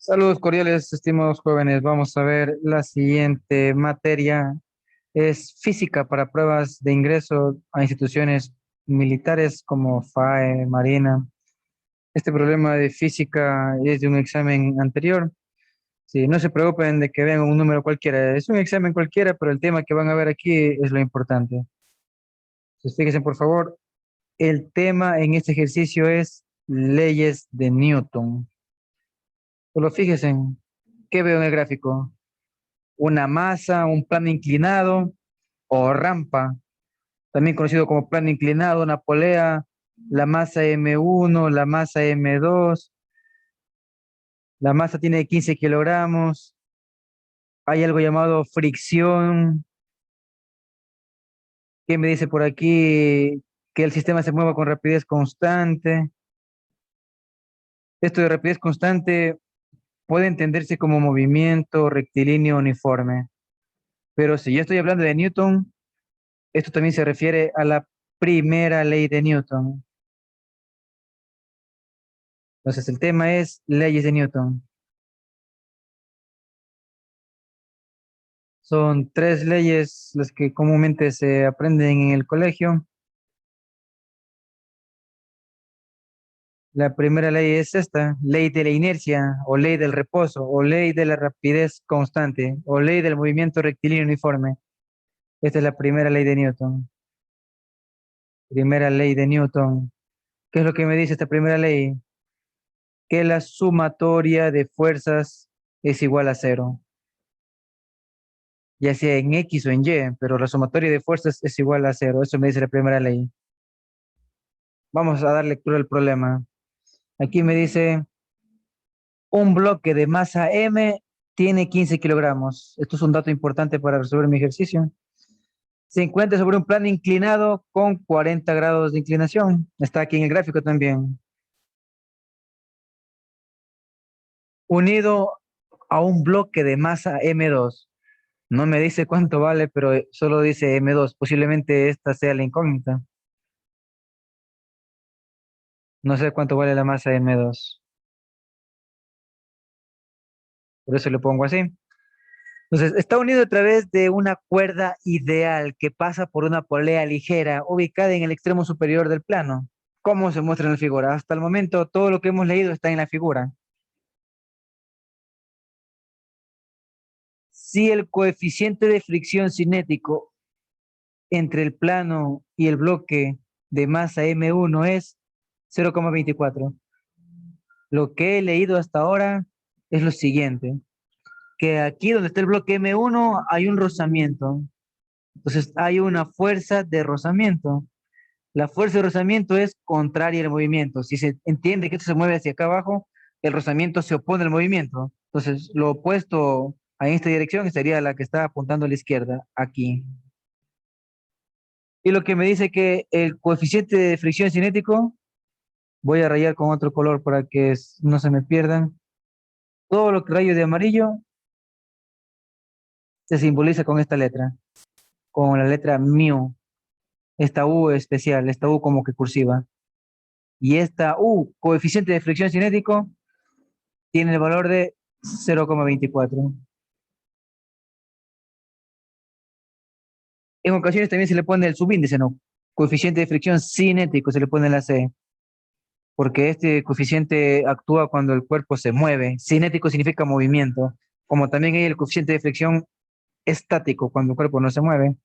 Saludos cordiales, estimados jóvenes. Vamos a ver la siguiente materia. Es física para pruebas de ingreso a instituciones militares como FAE, Marina. Este problema de física es de un examen anterior. Sí, no se preocupen de que vean un número cualquiera. Es un examen cualquiera, pero el tema que van a ver aquí es lo importante. Entonces, fíjense, por favor, el tema en este ejercicio es leyes de Newton. Solo fíjense, ¿qué veo en el gráfico? Una masa, un plano inclinado o rampa, también conocido como plano inclinado, una polea, la masa M1, la masa M2, la masa tiene 15 kilogramos, hay algo llamado fricción. ¿Qué me dice por aquí? Que el sistema se mueva con rapidez constante. Esto de rapidez constante puede entenderse como movimiento rectilíneo uniforme, pero si yo estoy hablando de Newton, esto también se refiere a la primera ley de Newton. Entonces, el tema es leyes de Newton. Son tres leyes las que comúnmente se aprenden en el colegio. La primera ley es esta, ley de la inercia, o ley del reposo, o ley de la rapidez constante, o ley del movimiento rectilíneo uniforme. Esta es la primera ley de Newton. Primera ley de Newton. ¿Qué es lo que me dice esta primera ley? Que la sumatoria de fuerzas es igual a cero, ya sea en X o en Y, pero la sumatoria de fuerzas es igual a cero. Eso me dice la primera ley. Vamos a dar lectura al problema. Aquí me dice, un bloque de masa M tiene 15 kilogramos. Esto es un dato importante para resolver mi ejercicio. Se encuentra sobre un plano inclinado con 40 grados de inclinación. Está aquí en el gráfico también. Unido a un bloque de masa M2. No me dice cuánto vale, pero solo dice M2. Posiblemente esta sea la incógnita. No sé cuánto vale la masa M2. Por eso le pongo así. Entonces, está unido a través de una cuerda ideal que pasa por una polea ligera ubicada en el extremo superior del plano. ¿Cómo se muestra en la figura? Hasta el momento, todo lo que hemos leído está en la figura. Si el coeficiente de fricción cinético entre el plano y el bloque de masa M1 es 0,24, lo que he leído hasta ahora es lo siguiente, que aquí donde está el bloque M1 hay un rozamiento. Entonces hay una fuerza de rozamiento. La fuerza de rozamiento es contraria al movimiento. Si se entiende que esto se mueve hacia acá abajo, el rozamiento se opone al movimiento. Entonces, lo opuesto a esta dirección sería la que está apuntando a la izquierda, aquí. Y lo que me dice que el coeficiente de fricción cinético, voy a rayar con otro color para que no se me pierdan. Todo lo que rayo de amarillo se simboliza con esta letra, con la letra mu. Esta U especial, esta U como que cursiva. Y esta U, coeficiente de fricción cinético, tiene el valor de 0,24. En ocasiones también se le pone el subíndice, ¿no? Coeficiente de fricción cinético, se le pone la C, porque este coeficiente actúa cuando el cuerpo se mueve. Cinético significa movimiento, como también hay el coeficiente de fricción estático, cuando el cuerpo no se mueve.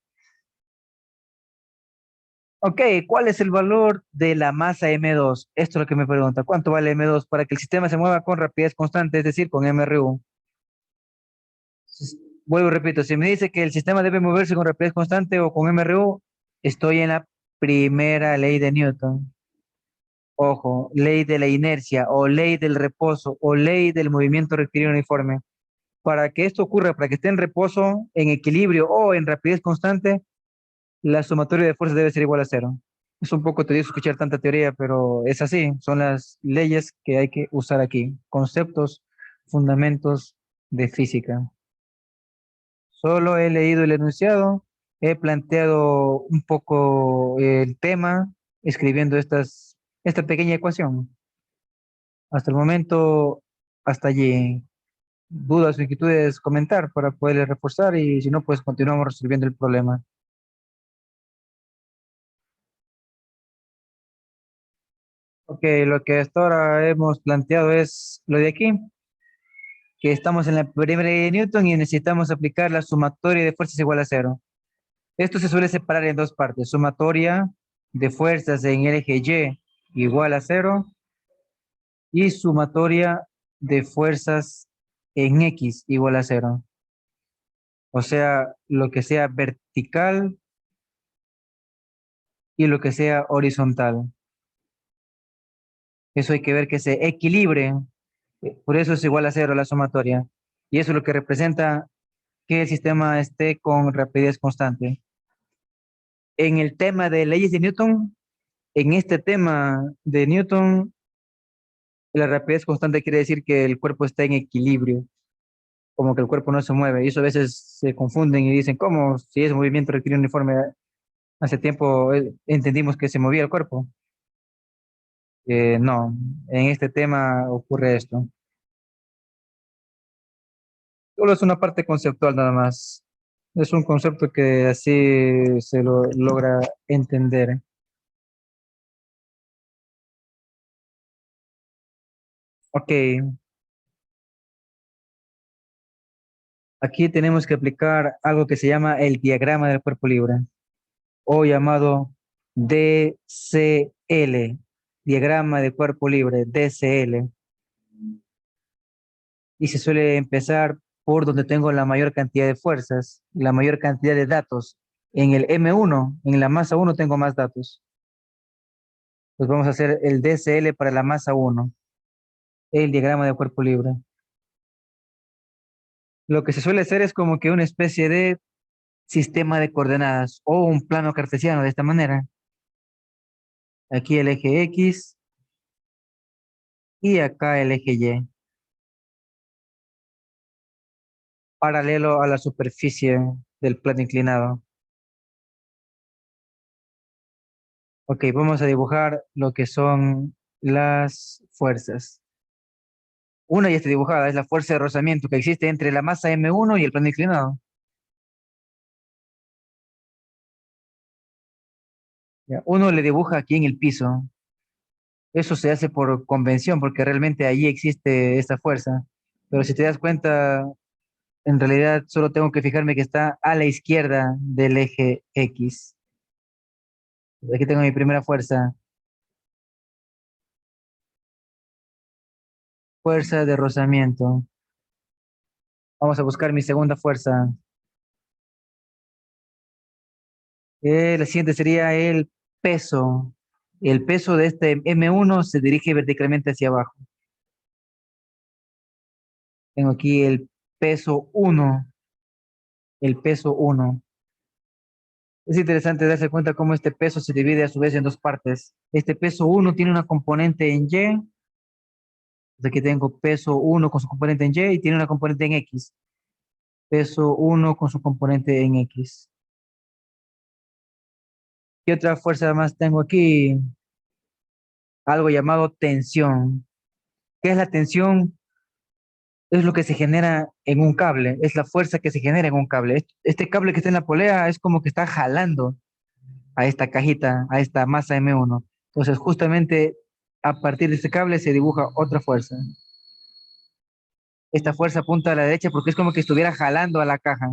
Ok, ¿cuál es el valor de la masa M2? Esto es lo que me pregunta. ¿Cuánto vale M2 para que el sistema se mueva con rapidez constante, es decir, con MRU? Vuelvo y repito, si me dice que el sistema debe moverse con rapidez constante o con MRU, estoy en la primera ley de Newton. Ojo, ley de la inercia o ley del reposo o ley del movimiento rectilíneo uniforme. Para que esto ocurra, para que esté en reposo, en equilibrio o en rapidez constante, la sumatoria de fuerzas debe ser igual a cero. Es un poco tedioso escuchar tanta teoría, pero es así. Son las leyes que hay que usar aquí. Conceptos, fundamentos de física. Solo he leído el enunciado, he planteado un poco el tema, escribiendo esta pequeña ecuación. Hasta el momento, hasta allí. dudas o inquietudes, comentar para poderles reforzar y si no, pues continuamos resolviendo el problema. Ok, lo que hasta ahora hemos planteado es lo de aquí, que estamos en la primera ley de Newton y necesitamos aplicar la sumatoria de fuerzas igual a cero. Esto se suele separar en dos partes, sumatoria de fuerzas en el eje Y igual a cero y sumatoria de fuerzas en X igual a cero. O sea, lo que sea vertical y lo que sea horizontal. Eso hay que ver que se equilibre. Por eso es igual a cero la sumatoria. Y eso es lo que representa que el sistema esté con rapidez constante. En el tema de leyes de Newton, en este tema de Newton, la rapidez constante quiere decir que el cuerpo está en equilibrio, como que el cuerpo no se mueve. Y eso a veces se confunden y dicen, ¿cómo? Si ese movimiento requiere un uniforme. Hace tiempo entendimos que se movía el cuerpo. No, en este tema ocurre esto. Solo es una parte conceptual nada más. Es un concepto que así se lo logra entender. Ok, aquí tenemos que aplicar algo que se llama el diagrama del cuerpo libre o llamado DCL, diagrama de cuerpo libre, DCL. Y se suele empezar por donde tengo la mayor cantidad de fuerzas, la mayor cantidad de datos. En el M1, en la masa 1 tengo más datos. Pues vamos a hacer el DCL para la masa 1, el diagrama de cuerpo libre. Lo que se suele hacer es como que una especie de sistema de coordenadas o un plano cartesiano de esta manera. Aquí el eje X y acá el eje Y, paralelo a la superficie del plano inclinado. Ok, vamos a dibujar lo que son las fuerzas. Una ya está dibujada, es la fuerza de rozamiento que existe entre la masa M1 y el plano inclinado. Ya, uno le dibuja aquí en el piso. Eso se hace por convención, porque realmente allí existe esta fuerza. Pero si te das cuenta, en realidad solo tengo que fijarme que está a la izquierda del eje X. Aquí tengo mi primera fuerza, fuerza de rozamiento. Vamos a buscar mi segunda fuerza. La siguiente sería el peso. El peso de este M1 se dirige verticalmente hacia abajo. Tengo aquí el peso uno, el peso uno. Es interesante darse cuenta cómo este peso se divide a su vez en dos partes. Este peso uno tiene una componente en Y. Aquí tengo peso uno con su componente en Y y tiene una componente en X. Peso uno con su componente en X. ¿Qué otra fuerza más tengo aquí? Algo llamado tensión. ¿Qué es la tensión? Es lo que se genera en un cable, es la fuerza que se genera en un cable. Este cable que está en la polea es como que está jalando a esta cajita, a esta masa M1. Entonces, justamente a partir de este cable se dibuja otra fuerza. Esta fuerza apunta a la derecha porque es como que estuviera jalando a la caja.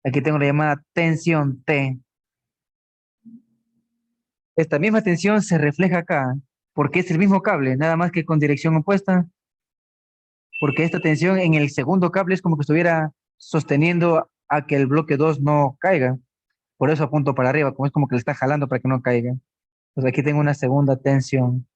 Aquí tengo la llamada tensión T. Esta misma tensión se refleja acá porque es el mismo cable, nada más que con dirección opuesta, porque esta tensión en el segundo cable es como que estuviera sosteniendo a que el bloque 2 no caiga. Por eso apunto para arriba, como es como que le está jalando para que no caiga. Pues aquí tengo una segunda tensión.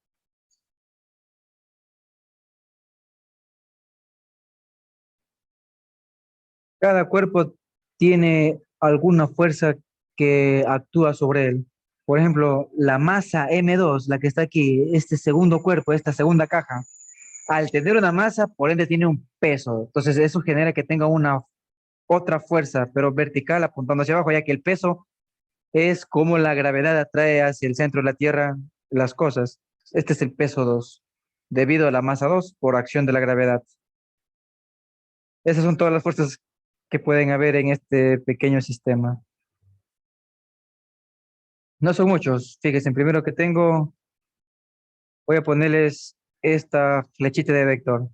Cada cuerpo tiene alguna fuerza que actúa sobre él. Por ejemplo, la masa M2, la que está aquí, este segundo cuerpo, esta segunda caja, al tener una masa, por ende tiene un peso. Entonces eso genera que tenga una otra fuerza, pero vertical apuntando hacia abajo, ya que el peso es como la gravedad atrae hacia el centro de la Tierra las cosas. Este es el peso 2 debido a la masa 2 por acción de la gravedad. Esas son todas las fuerzas que pueden haber en este pequeño sistema. No son muchos. Fíjense, primero que tengo, voy a ponerles esta flechita de vector.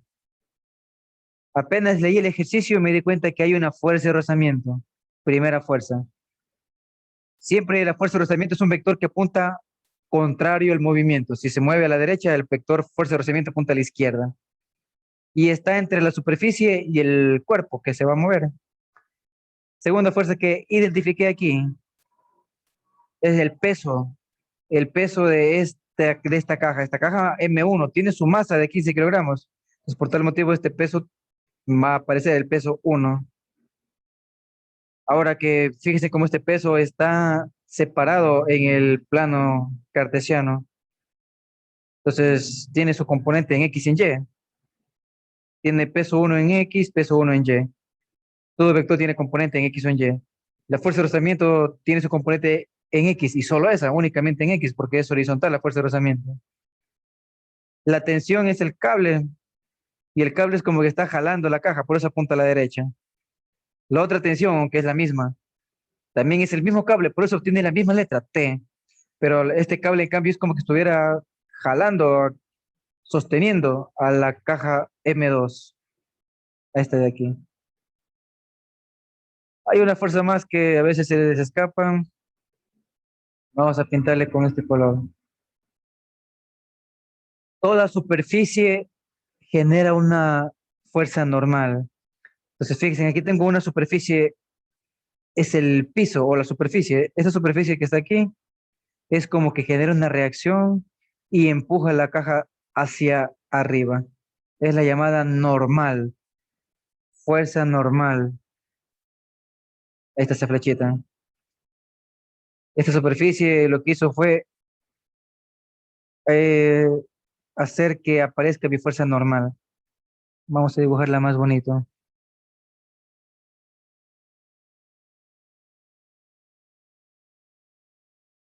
Apenas leí el ejercicio me di cuenta que hay una fuerza de rozamiento. Primera fuerza. Siempre la fuerza de rozamiento es un vector que apunta contrario al movimiento. Si se mueve a la derecha, el vector fuerza de rozamiento apunta a la izquierda. Y está entre la superficie y el cuerpo que se va a mover. Segunda fuerza que identifiqué aquí es el peso de esta caja. Esta caja M1 tiene su masa de 15 kilogramos. Entonces, por tal motivo, este peso va a aparecer el peso 1. Ahora que fíjese cómo este peso está separado en el plano cartesiano. Entonces, tiene su componente en X y en Y. Tiene peso 1 en X, peso 1 en Y. Todo vector tiene componente en X o en Y. La fuerza de rozamiento tiene su componente en X y solo esa, únicamente en X, porque es horizontal la fuerza de rozamiento. La tensión es el cable y el cable es como que está jalando la caja, por eso apunta a la derecha. La otra tensión, aunque es la misma, también es el mismo cable, por eso tiene la misma letra, T. Pero este cable en cambio es como que estuviera jalando, sosteniendo a la caja M2, a esta de aquí. Hay una fuerza más que a veces se les escapa. Vamos a pintarle con este color. Toda superficie genera una fuerza normal. Entonces, fíjense, aquí tengo una superficie, es el piso o la superficie. Esa superficie que está aquí es como que genera una reacción y empuja la caja hacia arriba. Es la llamada normal, fuerza normal. Ahí está esa flechita. Esta superficie lo que hizo fue eh, hacer que aparezca mi fuerza normal. Vamos a dibujarla más bonito.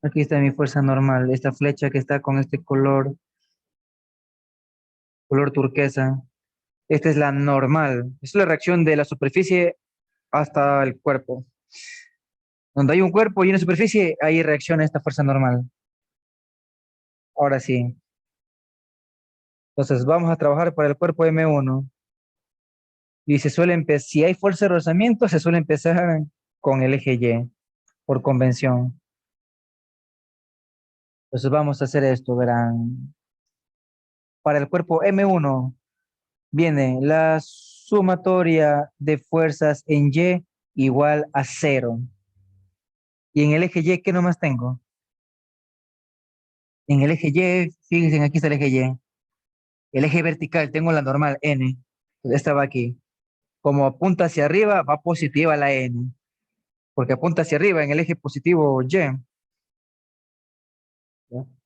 Aquí está mi fuerza normal, esta flecha que está con este color turquesa. Esta es la normal. Es la reacción de la superficie hasta el cuerpo. Donde hay un cuerpo y una superficie, ahí reacciona esta fuerza normal. Ahora sí. Entonces vamos a trabajar para el cuerpo M1. Y se suele empezar, si hay fuerza de rozamiento, se suele empezar con el eje Y, por convención. Entonces vamos a hacer esto, verán. Para el cuerpo M1 viene la sumatoria de fuerzas en Y igual a 0. Y en el eje Y, ¿qué nomás tengo? En el eje Y, fíjense, aquí está el eje Y. El eje vertical, tengo la normal N. Esta va aquí. Como apunta hacia arriba, va positiva la N. Porque apunta hacia arriba en el eje positivo Y. ¿Ya?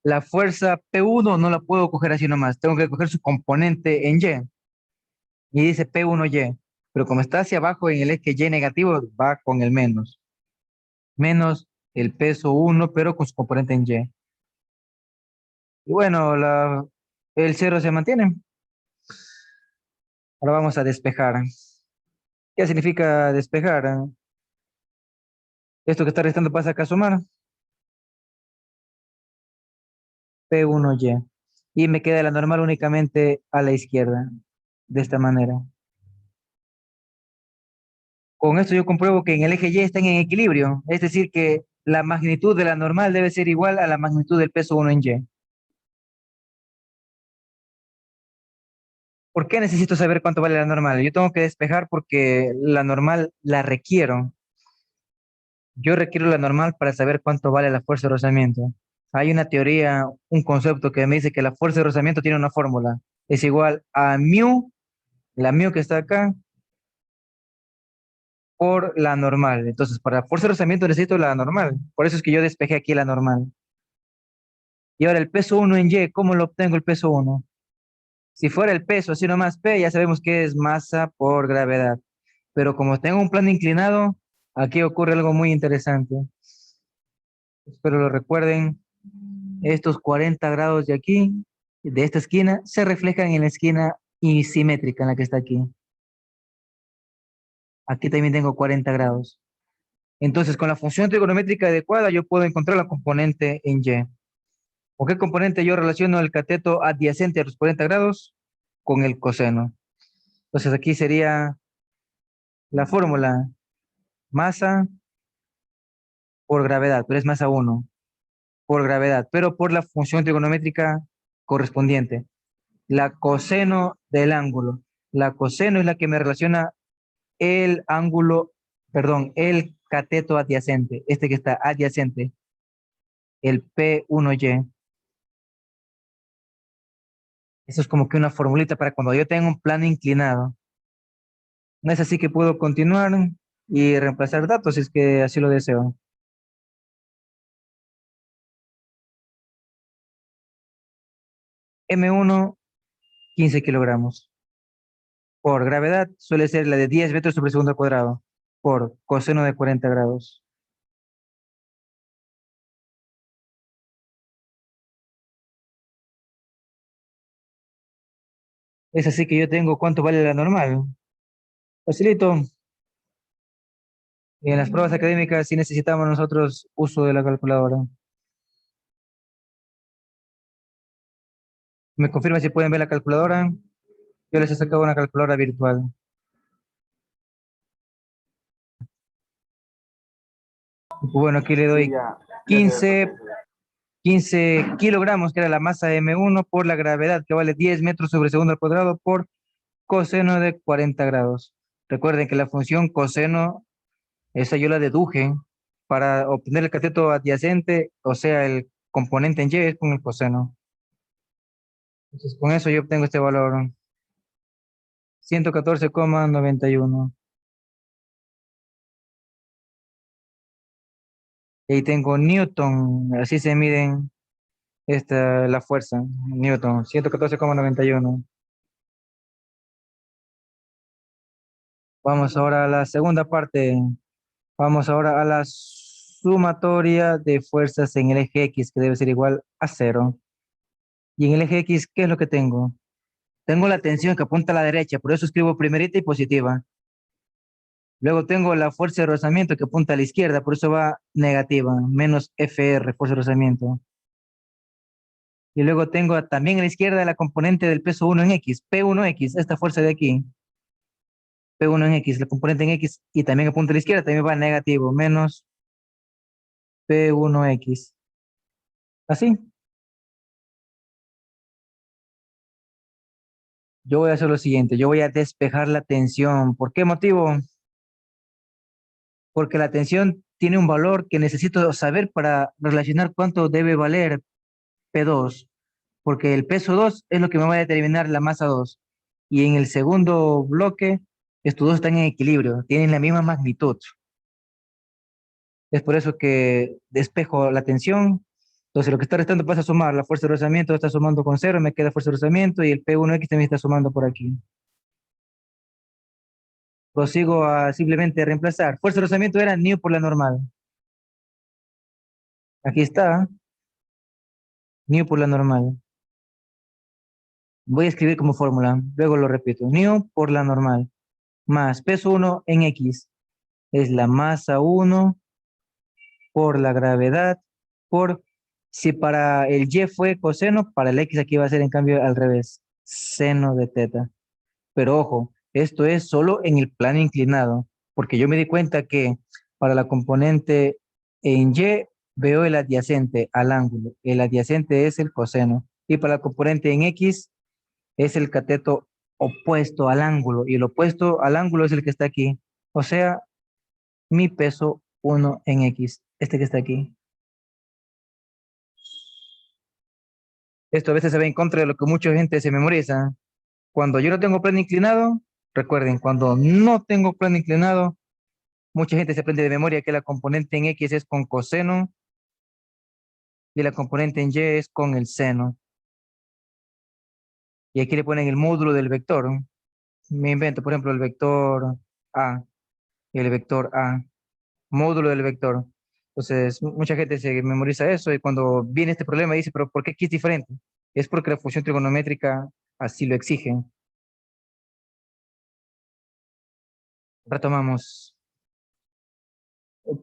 La fuerza P1 no la puedo coger así nomás. Tengo que coger su componente en Y. Y dice P1Y. Pero como está hacia abajo en el eje Y negativo, va con el menos. Menos el peso 1, pero con su componente en Y. Y bueno, el cero se mantiene. Ahora vamos a despejar. ¿Qué significa despejar? Esto que está restando pasa acá a sumar. P1Y. Y me queda la normal únicamente a la izquierda. De esta manera. Con esto yo compruebo que en el eje Y están en equilibrio. Es decir, que la magnitud de la normal debe ser igual a la magnitud del peso 1 en Y. ¿Por qué necesito saber cuánto vale la normal? Yo tengo que despejar porque la normal la requiero. Yo requiero la normal para saber cuánto vale la fuerza de rozamiento. Hay una teoría, un concepto que me dice que la fuerza de rozamiento tiene una fórmula. Es igual a mu, la mu que está acá, por la normal. Entonces, para fuerza de rozamiento necesito la normal. Por eso es que yo despejé aquí la normal. Y ahora el peso 1 en Y, ¿cómo lo obtengo el peso 1? Si fuera el peso, así nomás P, ya sabemos que es masa por gravedad. Pero como tengo un plano inclinado, aquí ocurre algo muy interesante. Espero lo recuerden. Estos 40 grados de aquí, de esta esquina, se reflejan en la esquina simétrica en la que está aquí. Aquí también tengo 40 grados. Entonces, con la función trigonométrica adecuada, yo puedo encontrar la componente en Y. ¿Con qué componente yo relaciono el cateto adyacente a los 40 grados? Con el coseno. Entonces, aquí sería la fórmula masa por gravedad, pero es masa 1 por gravedad, pero por la función trigonométrica correspondiente. La coseno del ángulo. La coseno es la que me relaciona el ángulo, perdón, el cateto adyacente, este que está adyacente, el P1Y. Eso es como que una formulita para cuando yo tenga un plano inclinado. No es así que puedo continuar y reemplazar datos si es que así lo deseo. M1, 15 kilogramos. Por gravedad suele ser la de 10 metros sobre segundo al cuadrado. Por coseno de 40 grados. Es así que yo tengo cuánto vale la normal. Facilito. Y en las pruebas académicas sí necesitamos nosotros uso de la calculadora. ¿Me confirma si pueden ver la calculadora? Yo les he sacado una calculadora virtual. Bueno, aquí le Sí, doy ya, ya quedé 15, perfecto. 15 kilogramos, que era la masa M1, por la gravedad, que vale 10 metros sobre segundo al cuadrado, por coseno de 40 grados. Recuerden que la función coseno, esa yo la deduje para obtener el cateto adyacente, o sea, el componente en Y es con el coseno. Entonces, con eso yo obtengo este valor, 114,91. Y ahí tengo Newton, así se miden la fuerza, Newton, 114,91. Vamos ahora a la segunda parte. Vamos ahora a la sumatoria de fuerzas en el eje X, que debe ser igual a cero. Y en el eje X, ¿qué es lo que tengo? Tengo la tensión que apunta a la derecha, por eso escribo primerita y positiva. Luego tengo la fuerza de rozamiento que apunta a la izquierda, por eso va negativa, menos FR, fuerza de rozamiento. Y luego tengo también a la izquierda la componente del peso 1 en X, P1X, esta fuerza de aquí. P1 en X, la componente en X, y también apunta a la izquierda, también va negativo, menos P1X. Así, yo voy a hacer lo siguiente, yo voy a despejar la tensión. ¿Por qué motivo? Porque la tensión tiene un valor que necesito saber para relacionar cuánto debe valer P2, porque el peso 2 es lo que me va a determinar la masa 2. Y en el segundo bloque, estos dos están en equilibrio, tienen la misma magnitud. Es por eso que despejo la tensión. Entonces, lo que está restando pasa a sumar. La fuerza de rozamiento está sumando con cero, me queda fuerza de rozamiento y el P1X también está sumando por aquí. Prosigo a simplemente reemplazar. Fuerza de rozamiento era new por la normal. Aquí está, new por la normal. Voy a escribir como fórmula, luego lo repito. New por la normal, más peso 1 en X. Es la masa 1 por la gravedad, por, si para el Y fue coseno, para el X aquí va a ser en cambio al revés, seno de teta. Pero ojo, esto es solo en el plano inclinado, porque yo me di cuenta que para la componente en Y veo el adyacente al ángulo, el adyacente es el coseno, y para la componente en X es el cateto opuesto al ángulo, y el opuesto al ángulo es el que está aquí, o sea, mi peso 1 en X, este que está aquí. Esto a veces se ve en contra de lo que mucha gente se memoriza. Cuando yo no tengo plano inclinado, recuerden, cuando no tengo plano inclinado, mucha gente se aprende de memoria que la componente en X es con coseno y la componente en Y es con el seno. Y aquí le ponen el módulo del vector. Me invento, por ejemplo, el vector A y el vector A, módulo del vector. Entonces, mucha gente se memoriza eso y cuando viene este problema dice, pero ¿por qué aquí es diferente? Es porque la función trigonométrica así lo exige. Retomamos. Ok,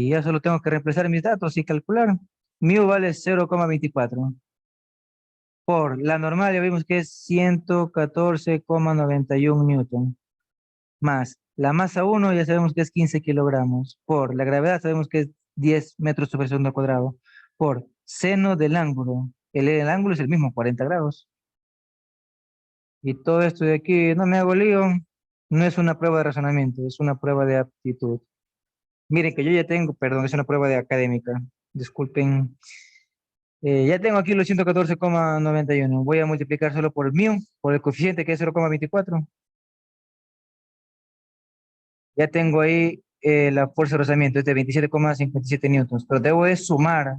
ya solo tengo que reemplazar mis datos y calcular. Mu vale 0,24. Por la normal ya vimos que es 114,91 newton. Más la masa uno ya sabemos que es 15 kilogramos. Por la gravedad sabemos que es 10 metros sobre segundo al cuadrado. Por seno del ángulo. El ángulo es el mismo, 40 grados. Y todo esto de aquí, no me hago lío, no es una prueba de razonamiento, es una prueba de aptitud. Miren que yo ya tengo, perdón, es una prueba de académica. Disculpen. Ya tengo aquí los 114,91. Voy a multiplicar solo por mu, por el coeficiente que es 0,24. Ya tengo ahí la fuerza de rozamiento, es de 27,57 newtons. Pero debo de sumar.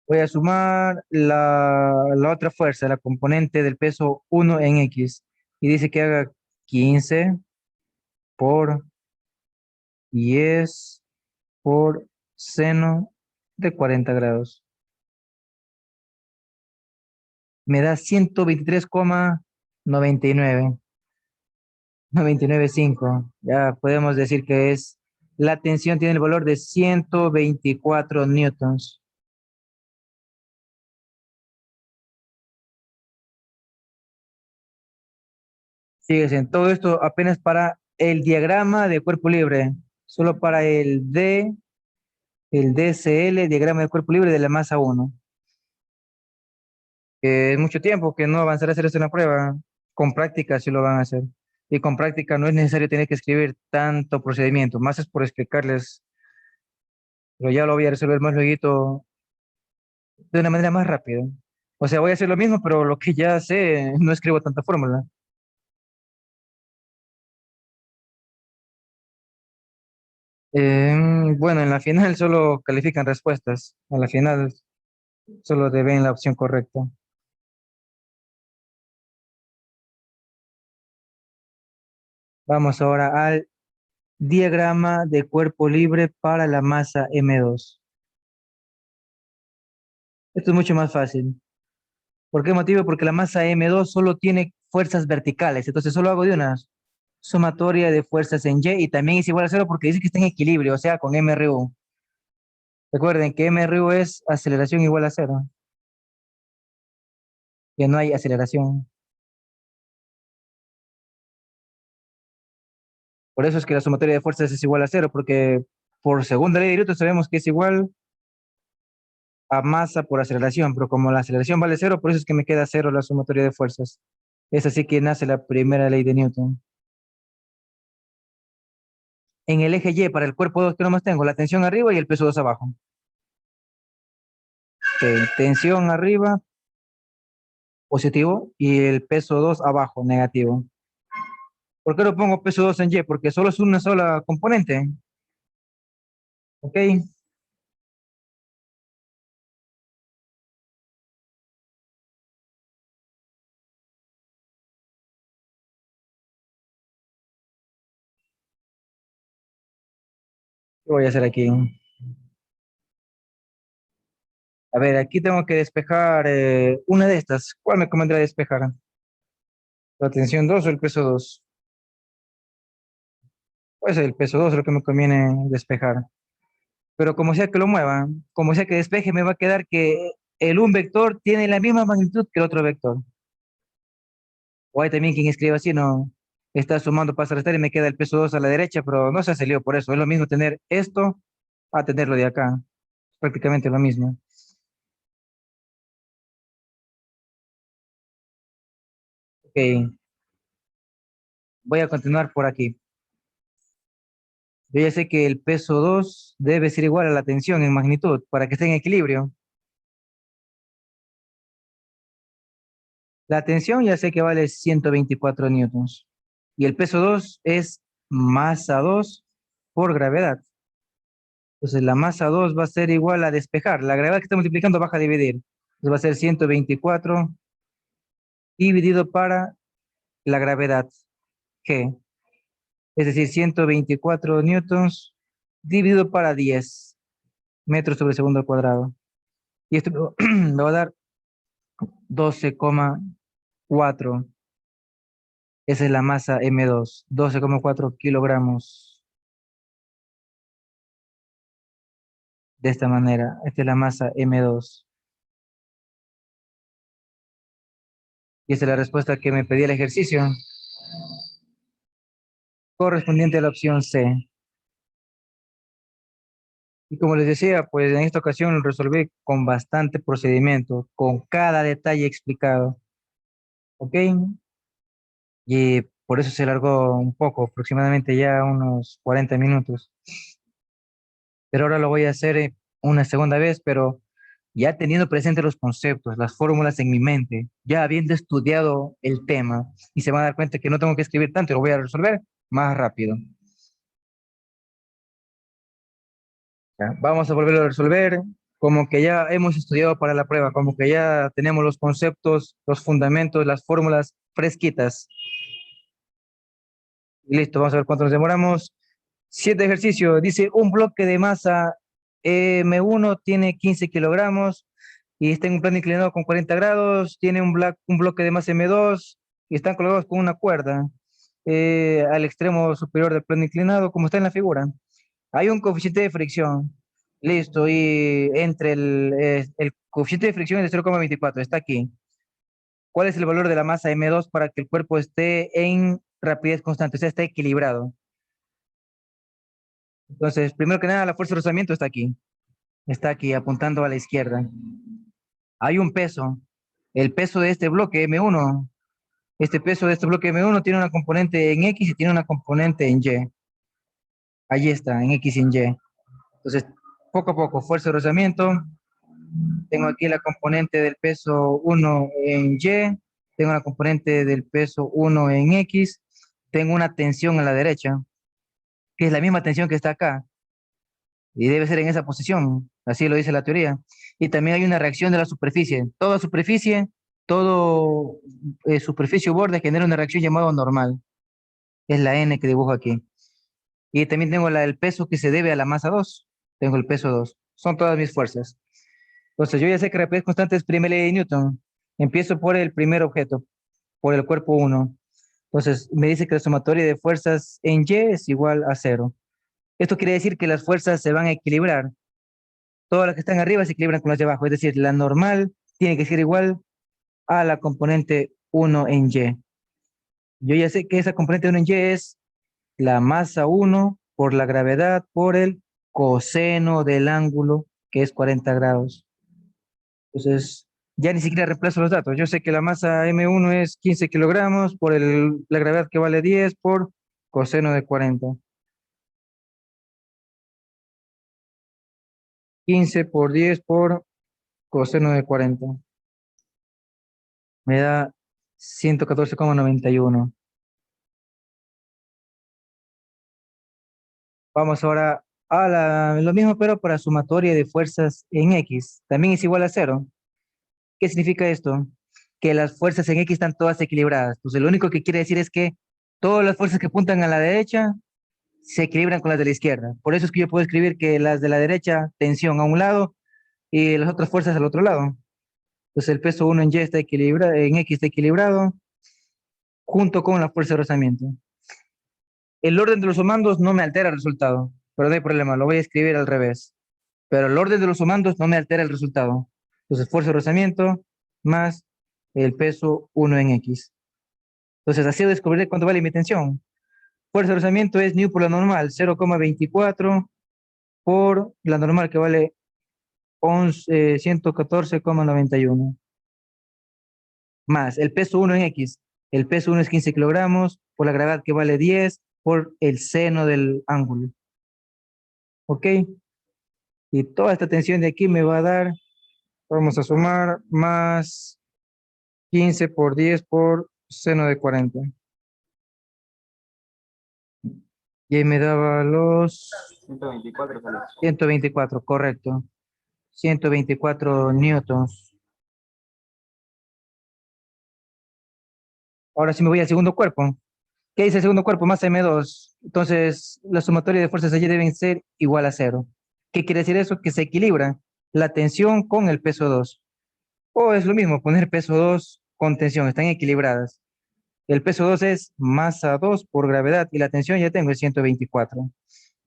Voy a sumar la otra fuerza, la componente del peso 1 en X. Y dice que haga 15 por 10 por seno de 40 grados. Me da 123,99. 99,5. Ya podemos decir que es, la tensión tiene el valor de 124 newtons. Fíjense, en todo esto apenas para el diagrama de cuerpo libre, solo para el DCL, diagrama de cuerpo libre de la masa uno. Es mucho tiempo que no avanzará a hacer esto en la prueba. Con práctica sí lo van a hacer. Y con práctica no es necesario tener que escribir tanto procedimiento, más es por explicarles, pero ya lo voy a resolver más luego de una manera más rápida. O sea, voy a hacer lo mismo, pero lo que ya sé, no escribo tanta fórmula. Bueno, en la final solo califican respuestas. A la final solo deben la opción correcta. Vamos ahora al diagrama de cuerpo libre para la masa M2. Esto es mucho más fácil. ¿Por qué motivo? Porque la masa M2 solo tiene fuerzas verticales. Entonces solo hago de una sumatoria de fuerzas en Y y también es igual a cero porque dice que está en equilibrio, o sea, con MRU. Recuerden que MRU es aceleración igual a cero, que no hay aceleración. Por eso es que la sumatoria de fuerzas es igual a cero, porque por segunda ley de Newton sabemos que es igual a masa por aceleración, pero como la aceleración vale cero, por eso es que me queda cero la sumatoria de fuerzas. Es así que nace la primera ley de Newton. En el eje Y, para el cuerpo 2 que nomás tengo, la tensión arriba y el peso 2 abajo. Ok, tensión arriba, positivo, y el peso 2 abajo, negativo. ¿Por qué lo pongo peso 2 en Y? Porque solo es una sola componente. Ok, ¿qué voy a hacer aquí? A ver, aquí tengo que despejar una de estas. ¿Cuál me convendrá despejar? ¿La tensión 2 o el peso 2? Pues el peso 2 es lo que me conviene despejar. Pero como sea que lo mueva, como sea que despeje, me va a quedar que el un vector tiene la misma magnitud que el otro vector. O hay también quien escribe así, no, está sumando para restar y me queda el peso 2 a la derecha, pero no se hace lío por eso. Es lo mismo tener esto a tenerlo de acá. Es prácticamente lo mismo. Ok, voy a continuar por aquí. Yo ya sé que el peso 2 debe ser igual a la tensión en magnitud para que esté en equilibrio. La tensión ya sé que vale 124 newtons. Y el peso 2 es masa 2 por gravedad. Entonces la masa 2 va a ser igual a despejar. La gravedad que está multiplicando baja a dividir. Entonces va a ser 124 dividido para la gravedad G. Es decir, 124 newtons dividido para 10 metros sobre segundo al cuadrado. Y esto me va a dar 12,4 Esa es la masa M2, 12,4 kilogramos. De esta manera, esta es la masa M2. Y esta es la respuesta que me pedía el ejercicio, correspondiente a la opción C. Y como les decía, pues en esta ocasión lo resolví con bastante procedimiento, con cada detalle explicado. ¿Ok? Y por eso se alargó un poco, aproximadamente ya unos 40 minutos. Pero ahora lo voy a hacer una segunda vez, pero ya teniendo presentes los conceptos, las fórmulas en mi mente, ya habiendo estudiado el tema, y se van a dar cuenta que no tengo que escribir tanto, y lo voy a resolver más rápido. ¿Ya? Vamos a volverlo a resolver como que ya hemos estudiado para la prueba, como que ya tenemos los conceptos, los fundamentos, las fórmulas fresquitas. Y listo, vamos a ver cuánto nos demoramos. 7 ejercicios, dice un bloque de masa M1 tiene 15 kilogramos y está en un plano inclinado con 40 grados, tiene un bloque de masa M2 y están colgados con una cuerda al extremo superior del plano inclinado, como está en la figura. Hay un coeficiente de fricción, listo, y entre el coeficiente de fricción es de 0,24, está aquí. ¿Cuál es el valor de la masa M2 para que el cuerpo esté en rapidez constante, o sea, esté equilibrado? Entonces, primero que nada, la fuerza de rozamiento está aquí, apuntando a la izquierda. Hay un peso, el peso de este bloque M1, este peso de este bloque M1 tiene una componente en X y tiene una componente en Y. Allí está, en X y en Y. Entonces, poco a poco, fuerza de rozamiento. Tengo aquí la componente del peso 1 en Y, tengo la componente del peso 1 en X, tengo una tensión a la derecha, que es la misma tensión que está acá, y debe ser en esa posición, así lo dice la teoría. Y también hay una reacción de la superficie. Toda superficie, todo superficie o borde genera una reacción llamada normal, que es la N que dibujo aquí. Y también tengo el peso que se debe a la masa 2. Tengo el peso 2. Son todas mis fuerzas. Entonces yo ya sé que rapidez constante es primera ley de Newton. Empiezo por el primer objeto, por el cuerpo 1. Entonces me dice que la sumatoria de fuerzas en Y es igual a 0. Esto quiere decir que las fuerzas se van a equilibrar. Todas las que están arriba se equilibran con las de abajo. Es decir, la normal tiene que ser igual a la componente 1 en Y. Yo ya sé que esa componente 1 en Y es la masa 1 por la gravedad por el coseno del ángulo, que es 40 grados. Entonces, ya ni siquiera reemplazo los datos. Yo sé que la masa M1 es 15 kilogramos por la gravedad que vale 10 por coseno de 40. 15 por 10 por coseno de 40. Me da 114,91. Vamos ahora a lo mismo, pero para sumatoria de fuerzas en X. También es igual a 0. ¿Qué significa esto? Que las fuerzas en X están todas equilibradas. Entonces, lo único que quiere decir es que todas las fuerzas que apuntan a la derecha se equilibran con las de la izquierda. Por eso es que yo puedo escribir que las de la derecha, tensión a un lado y las otras fuerzas al otro lado. Entonces el peso 1 en Y está equilibrado, en X está equilibrado, junto con la fuerza de rozamiento. El orden de los sumandos no me altera el resultado, pero no hay problema, lo voy a escribir al revés. Pero el orden de los sumandos no me altera el resultado. Entonces fuerza de rozamiento más el peso 1 en X. Entonces así descubriré cuánto vale mi tensión. Fuerza de rozamiento es nu por la normal, 0,24 por la normal que vale 114,91. Más el peso 1 en X. El peso 1 es 15 kilogramos por la gravedad que vale 10 por el seno del ángulo. ¿Ok? Y toda esta tensión de aquí me va a dar, vamos a sumar, más 15 por 10 por seno de 40. Y ahí me daba los 124, correcto. 124 newtons. Ahora sí me voy al segundo cuerpo. ¿Qué dice el segundo cuerpo? Masa M2. Entonces, la sumatoria de fuerzas allí deben ser igual a 0. ¿Qué quiere decir eso? Que se equilibra la tensión con el peso 2. O es lo mismo, poner peso 2 con tensión, están equilibradas. El peso 2 es masa 2 por gravedad y la tensión ya tengo es 124.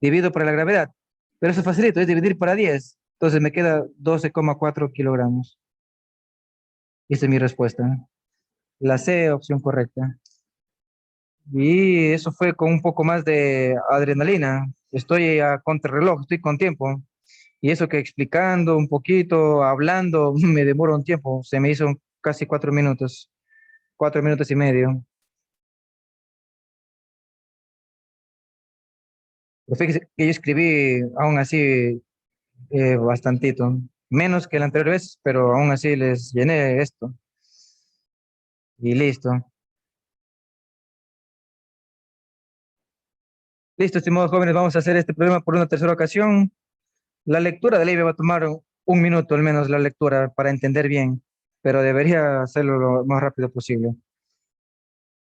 Divido para la gravedad, pero eso es facilito, es dividir para 10. Entonces me queda 12,4 kilogramos. Esa es mi respuesta. La C, opción correcta. Y eso fue con un poco más de adrenalina. Estoy a contrarreloj, estoy con tiempo. Y eso que explicando un poquito, hablando, me demora un tiempo. Se me hizo casi 4 minutos, 4 minutos y medio. Pero fíjese que yo escribí aún así bastantito. Menos que la anterior vez, pero aún así les llené esto. Y listo. Listo, estimados jóvenes, vamos a hacer este problema por una tercera ocasión. La lectura de ley me va a tomar un minuto al menos la lectura para entender bien, pero debería hacerlo lo más rápido posible.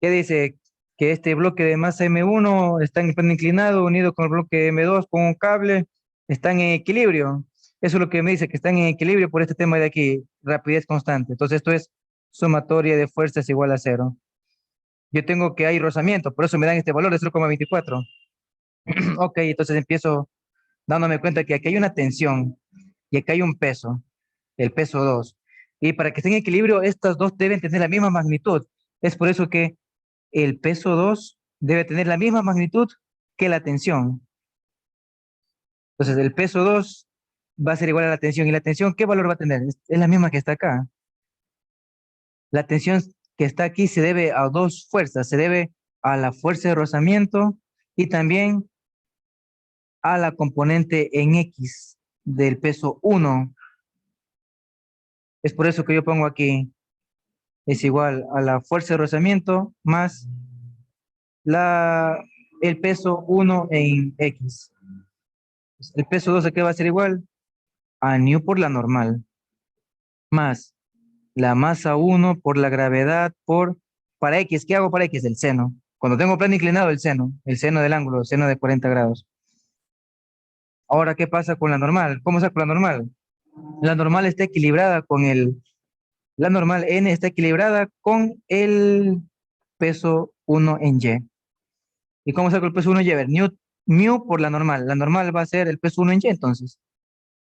¿Qué dice? Que este bloque de masa M1 está en plano inclinado, unido con el bloque M2 con un cable, están en equilibrio. Eso es lo que me dice, que están en equilibrio por este tema de aquí, rapidez constante. Entonces esto es sumatoria de fuerzas igual a cero. Yo tengo que hay rozamiento, por eso me dan este valor de 0,24. Ok, entonces empiezo dándome cuenta que aquí hay una tensión y acá hay un peso, el peso 2. Y para que estén en equilibrio, estas dos deben tener la misma magnitud. Es por eso que el peso 2 debe tener la misma magnitud que la tensión. Entonces, el peso 2 va a ser igual a la tensión. ¿Y la tensión qué valor va a tener? Es la misma que está acá. La tensión que está aquí se debe a dos fuerzas. Se debe a la fuerza de rozamiento y también a la componente en X del peso 1. Es por eso que yo pongo aquí, es igual a la fuerza de rozamiento más la, el peso 1 en X. El peso 2 aquí va a ser igual a nu por la normal, más la masa 1 por la gravedad para X. ¿Qué hago para X? El seno. Cuando tengo plano inclinado, el seno del ángulo, el seno de 40 grados. Ahora, ¿qué pasa con la normal? ¿Cómo saco la normal? La normal está equilibrada la normal N está equilibrada con el peso 1 en Y. ¿Y cómo saco el peso 1 en Y? A ver, mu por la normal. La normal va a ser el peso 1 en Y, entonces,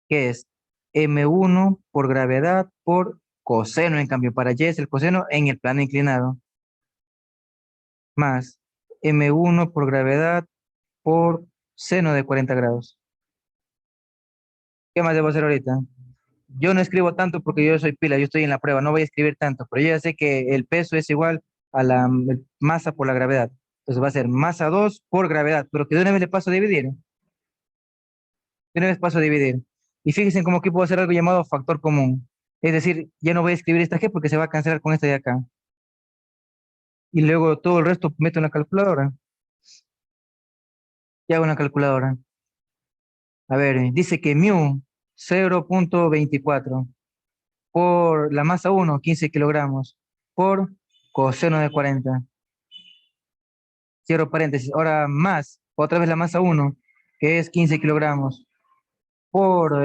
que es M1 por gravedad por coseno, en cambio, para Y es el coseno en el plano inclinado, más M1 por gravedad por seno de 40 grados. ¿Qué más debo hacer ahorita? Yo no escribo tanto porque yo soy pila, yo estoy en la prueba, no voy a escribir tanto, pero yo ya sé que el peso es igual a la masa por la gravedad. Entonces va a ser masa 2 por gravedad, pero que de una vez le paso a dividir. De una vez paso a dividir. Y fíjense cómo aquí puedo hacer algo llamado factor común. Es decir, ya no voy a escribir esta G porque se va a cancelar con esta de acá. Y luego todo el resto meto en la calculadora. Y hago una calculadora. A ver, dice que mu 0,24 por la masa 1, 15 kilogramos, por coseno de 40. Cierro paréntesis. Ahora más, otra vez la masa 1, que es 15 kilogramos, por,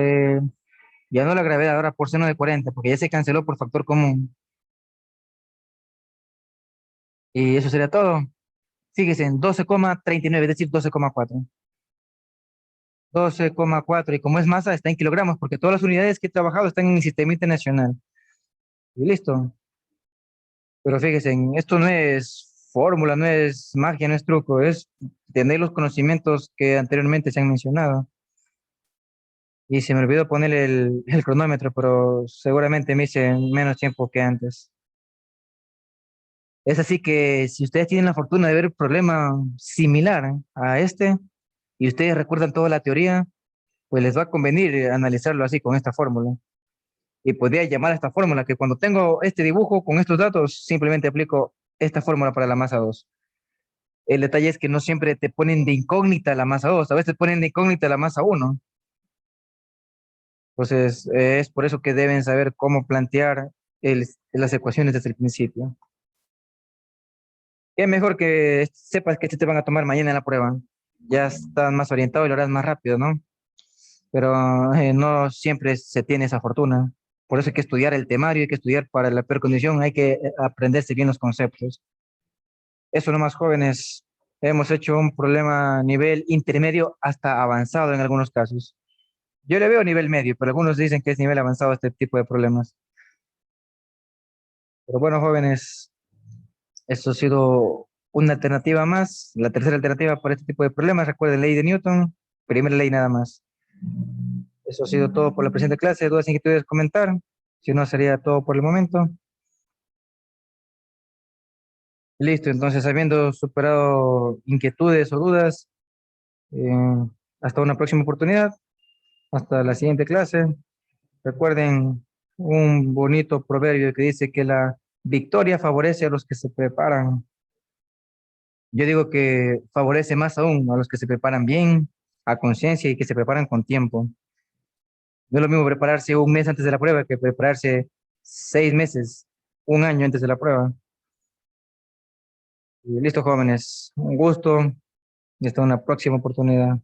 ya no la gravedad, ahora por seno de 40, porque ya se canceló por factor común. Y eso sería todo. Fíjese en 12,39, es decir, 12,4. 12,4. Y como es masa, está en kilogramos, porque todas las unidades que he trabajado están en el sistema internacional. Y listo. Pero fíjese, esto no es fórmula, no es magia, no es truco, es tener los conocimientos que anteriormente se han mencionado. Y se me olvidó poner el cronómetro, pero seguramente me hice en menos tiempo que antes. Es así que si ustedes tienen la fortuna de ver un problema similar a este, y ustedes recuerdan toda la teoría, pues les va a convenir analizarlo así con esta fórmula. Y podría llamar a esta fórmula que cuando tengo este dibujo con estos datos, simplemente aplico esta fórmula para la masa 2. El detalle es que no siempre te ponen de incógnita la masa 2, a veces ponen de incógnita la masa 1. Entonces, es por eso que deben saber cómo plantear las ecuaciones desde el principio. Es mejor que sepas que te van a tomar mañana en la prueba. Ya estás más orientado y lo harás más rápido, ¿no? Pero no siempre se tiene esa fortuna. Por eso hay que estudiar el temario, hay que estudiar para la peor condición, hay que aprenderse bien los conceptos. Eso nomás, jóvenes. Hemos hecho un problema a nivel intermedio hasta avanzado en algunos casos. Yo le veo nivel medio, pero algunos dicen que es nivel avanzado este tipo de problemas. Pero bueno, jóvenes, esto ha sido una alternativa más, la tercera alternativa para este tipo de problemas. Recuerden, ley de Newton, primera ley nada más. Eso ha sido todo por la presente clase. ¿Dudas, inquietudes, comentar? Si no, sería todo por el momento. Listo, entonces, habiendo superado inquietudes o dudas, eh, hasta una próxima oportunidad, hasta la siguiente clase. Recuerden un bonito proverbio que dice que la victoria favorece a los que se preparan. Yo digo que favorece más aún a los que se preparan bien, a conciencia y que se preparan con tiempo. No es lo mismo prepararse un mes antes de la prueba que prepararse 6 meses, un año antes de la prueba. Y listo, jóvenes. Un gusto y hasta una próxima oportunidad.